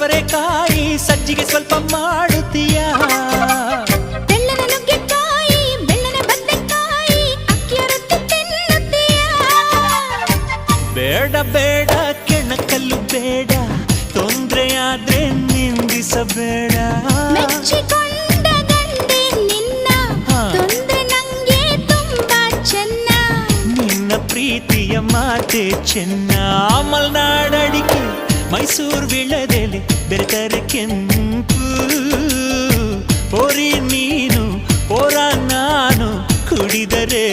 ಸೋರೆಕಾಯಿ ಸಜ್ಜಿಗೆ ಸ್ವಲ್ಪ ಮಾಡುತ್ತೀಯ ಬೆಳ್ಳನ ನುಗ್ಗೆಕಾಯಿ ಬೆಳ್ಳನ ಬದನೆಕಾಯಿ ಅಕ್ಕಿಯ ರೊಟ್ಟಿ ತಿನ್ನುತ್ತೀಯ ಬೇಡ ಬೇಡ ಕೆಣಕಲ್ಲು ಬೇಡ ತೊಂದ್ರೆಯಾದ್ರೆ ನಿಂದಿಸಬೇಡ ಮೆಚ್ಚಿಕೊಂಡ ಗಂಡೆ ನಿನ್ನ ತೊಂದ್ರೆ ನಂಗೆ ತುಂಬಾ ಚೆನ್ನ ನಿನ್ನ ಪ್ರೀತಿಯ ಮಾತೆ ಚೆನ್ನ ಮಲ್ನಾಡಡಿಕೆ ಮೈಸೂರು ವಿಳದೆಲೆ ಬೆರೆತರೆ ಕೆಂಪು ಪೋರಿ ನೀನು ಪೋರ ನಾನು ಕುಡಿದರೆ